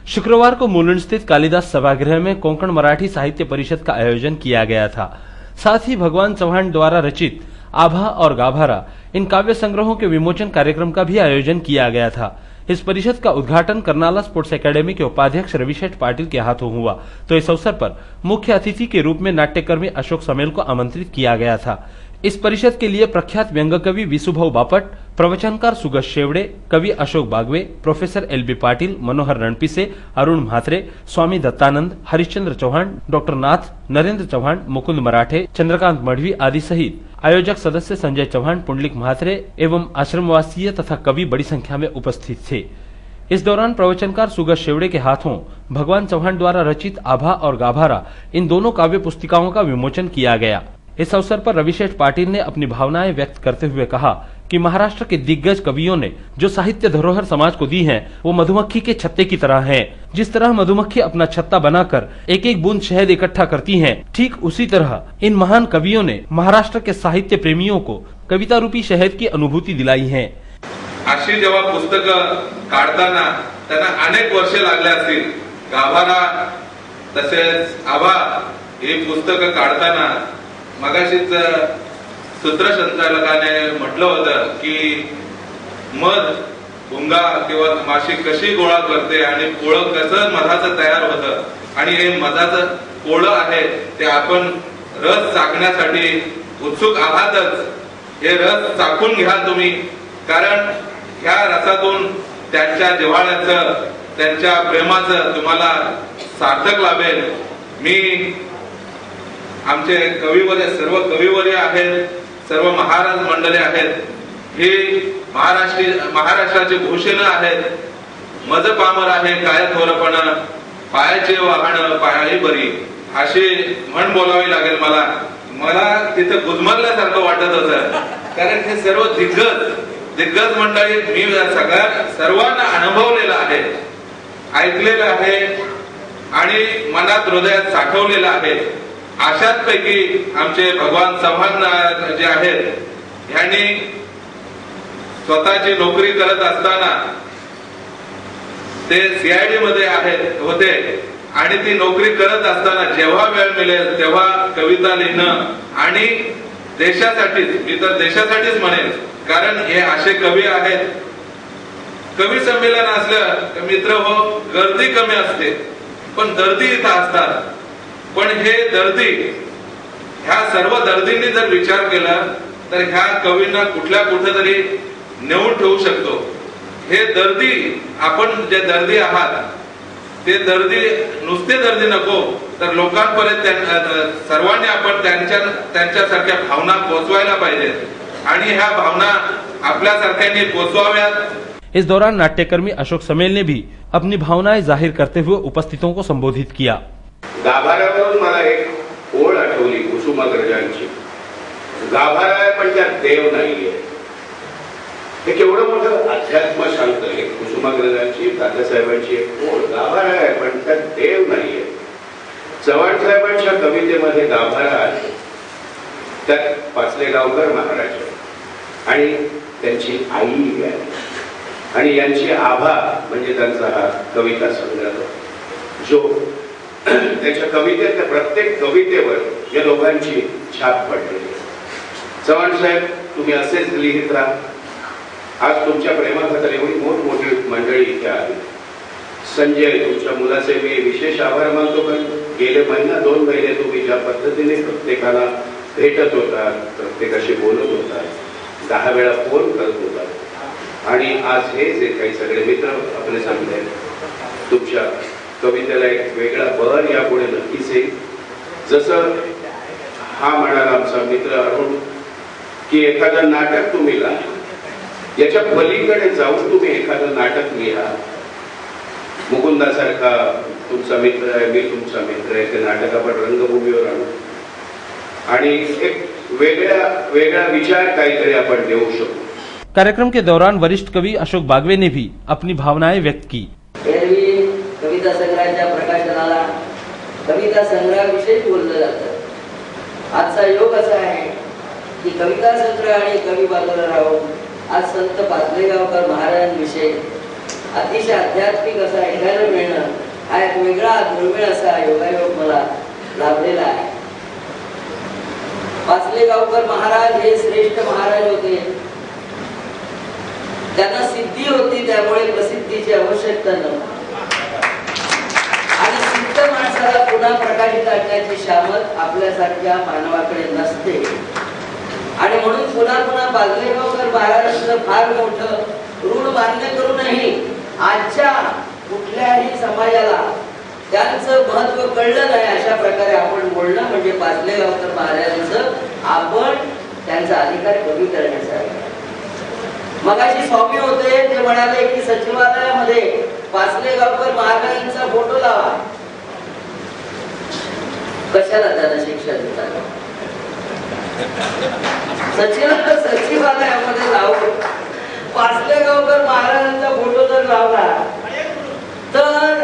शुक्रवार को मुलुंड स्थित कालिदास सभागृह में कोंकण मराठी साहित्य परिषद का आयोजन किया गया था। साथ ही भगवान चौहान द्वारा रचित आभा और गाभारा इन काव्य संग्रहों के विमोचन कार्यक्रम का भी आयोजन किया गया था। इस परिषद का उद्घाटन कर्नाला स्पोर्ट्स एकेडमी के उपाध्यक्ष रविशेठ पाटिल के हाथों हुआ, तो इस अवसर पर मुख्य अतिथि के रूप में नाट्यकर्मी अशोक समेल को आमंत्रित किया गया था। इस परिषद के लिए प्रख्यात व्यंग कवि विसुभाऊ बापट, प्रवचनकार सुगत शेवड़े, कवि अशोक बागवे, प्रोफेसर LB पाटिल, मनोहर रणपिसे, अरुण म्हात्रे, स्वामी दत्तानंद, हरिश्चंद्र चौहान, डॉक्टर नाथ, नरेंद्र चौहान, मुकुंद मराठे, चंद्रकांत मढ़वी आदि सहित आयोजक सदस्य संजय चौहान, पुंडलिक म्हात्रे एवं आश्रमवासीय तथा कवि बड़ी संख्या में उपस्थित थे। इस दौरान प्रवचनकार सुगत शेवड़े के हाथों भगवान चौहान द्वारा रचित आभा और गाभारा इन दोनों काव्य पुस्तिकाओं का विमोचन किया गया। इस अवसर पर रविशेठ पाटिल ने अपनी भावनाएं व्यक्त करते हुए कहा कि महाराष्ट्र के दिग्गज कवियों ने जो साहित्य धरोहर समाज को दी है वो मधुमक्खी के छत्ते की तरह है। जिस तरह मधुमक्खी अपना छत्ता बनाकर एक एक बूंद शहद इकट्ठा करती है, ठीक उसी तरह इन महान कवियों ने महाराष्ट्र के साहित्य प्रेमियों को कविता रूपी शहद की अनुभूति दिलाई है। अशी जेव्हा पुस्तक काढताना त्यांना अनेक वर्षे लागले असतील। गाभारा तसेच आभा ही पुस्तक काढताना मगाशीच सूत्रसंचालकाने म्हटलं होतं की मध भुंगा किंवा माशी कशी गोळा करते आणि पोळं कसं मधाचं तयार होतं आणि हे मधाचं पोळं आहे ते आपण रस चाखण्यासाठी उत्सुक आहातच। हे रस चाखून घ्या तुम्ही, कारण ह्या रसातून त्यांच्या जिव्हाळ्याचं, त्यांच्या प्रेमाचं तुम्हाला सार्थक लाभेल। मी आमचे कविवर्य, सर्व कविवर्य आहेत, सर्व महाराज मंडळी आहेत, हे महाराष्ट्राचे भूषण आहेत। मज पामर आहे काय थोरपण, पायाचे वाहन पायाही बरी, अशी म्हण बोलावी लागेल मला तिथे गुदमरल्यासारखं वाटत होतं, कारण हे सर्व दिग्गज मंडळी मी सर्वांना अनुभवलेलं आहे, ऐकलेलं आहे आणि मनात हृदयात साठवलेलं आहे। अशाच पैकी आमचे भगवान चव्हाण जे आहेत, यांनी स्वतःची नोकरी करत असताना ते CID मध्ये होते आणि ती नोकरी करत असताना जेव्हा वेळ मिळेल तेव्हा कविता लिहिणं आणि देशासाठीच, मी तर देशासाठीच म्हणेन, कारण हे असे कवी आहेत। कवी संमेलन असलं तर मित्र हो, गर्दी कमी असते पण दर्दी इथं असतात। पण हे दर्दी, ह्या सर्व दर्दींनी जर विचार केला तर ह्या कवींना कुठेतरी नेऊन ठेवू शकतो। हे दर्दी, आपण जे दर्दी आहात ते दर्दी नुसते दर्दी नको तर लोकांपर्यंत सर्वांनी आपण त्यांच्यासारख्या भावना पोहोचवायला पाहिजेत आणि ह्या भावना आपल्यासारख्यांनी पोहोचवाव्यात। इस दौरान नाट्यकर्मी अशोक समेल ने भी अपनी भावनाएं जाहिर करते हुए उपस्थितों को संबोधित किया। गाभाऱ्यावरून मला एक ओळ आठवली कुसुमाग्रजांची। गाभारा आहे पण त्यात देव नाहीये। हे केवढं मोठं अध्यात्म सांगतं हे कुसुमाग्रजांची, दादासाहेबांची एक ओळ। गाभारा आहे पण त्यात देव नाहीये। चव्हाण साहेबांच्या कवितेमध्ये गाभारा आहे, त्यात पाचलेगावकर महाराज आणि त्यांची आई आहे आणि यांची आभा म्हणजे त्यांचा हा कविता संग्रह, जो त्याच्या कवितेत, प्रत्येक कवितेवर या लोकांची छाप पडलेली। चव्हाण साहेब, तुम्ही असेच लिहित राहा। आज तुमच्या प्रेमाखातर एवढी मोठमोठी मंडळी इथे आली। संजय, तुमच्या मुलाचे मी विशेष आभार मानतो, पण गेले महिना 2 महिने तुम्ही ज्या पद्धतीने प्रत्येकाला भेटत होता, प्रत्येकाशी बोलत होता, 10 वेळा फोन करत होता आणि आज हे जे काही सगळे मित्र आपले सांगते, तुमच्या कवितेला एक वेगळा बहर यापुढे नक्कीच येईल। जसं हा म्हणाला आमचा मित्र अरुण की एखादं नाटक तुम्ही लिहा, याच्या पलीकडे जाऊन तुम्ही एखादं नाटक लिहा। मुकुंदासारखा तुमचा मित्र आहे, मी तुमचा मित्र आहे, ते नाटक आपण रंगभूमीवर आणू आणि एक वेगळा विचार काहीतरी आपण देऊ शकतो। कार्यक्रम के दौरान वरिष्ठ कवि अशोक बागवे ने भी अपनी भावनाएं व्यक्त की। कविता संग्रहाच्या प्रकाशनाला कविता संग्रहाविषयी बोललं जातं। आजचा योग असा आहे की कविता संग्रह आणि कवी बालराव आज संत पाचलेगावकर महाराजांविषयी अतिशय आध्यात्मिक असा ऐकायला मिळणं हा एक वेगळा दुर्मिळ असा योगायोग मला लाभलेला आहे. पाचलेगावकर महाराज हे श्रेष्ठ महाराज होते. त्यांना सिद्धी होती, त्यामुळे प्रसिद्धीची आवश्यकता नव्हती. आणि सिद्ध माणसाला पुन्हा प्रकाशित आणण्याची शामत आपल्यासारख्या मानवाकडे नसते. आणि म्हणून पुन्हा पुन्हा पाचलेगावकर महाराजांचं फार मोठं ऋण मान्य करूनही आजच्या कुठल्याही समाजाला त्यांचं महत्व कळलं नाही अशा प्रकारे आपण बोलणं म्हणजे पाचलेगावकर महाराजांचं आपण त्यांचा अधिकार कमी करण्याचा आहे. मगाशी स्वामी होते, ते म्हणाले की सचिवालयामध्ये पाचलेगावकर महाराजांचा फोटो लावा. कशाला त्यांना शिक्षा देतात? सचिवालयामध्ये लावून पाचलेगावकर महाराजांचा फोटो जर लावला तर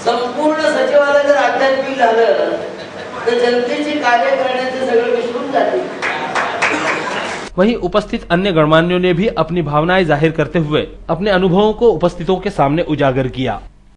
संपूर्ण सचिवालय जर आध्यात्मिक झालं तर जनतेची कार्य करण्याचे सगळं विसरून जाते. वहीं उपस्थित अन्य गणमान्यों ने भी अपनी भावनाएं जाहिर करते हुए अपने अनुभवों को उपस्थितों के सामने उजागर किया.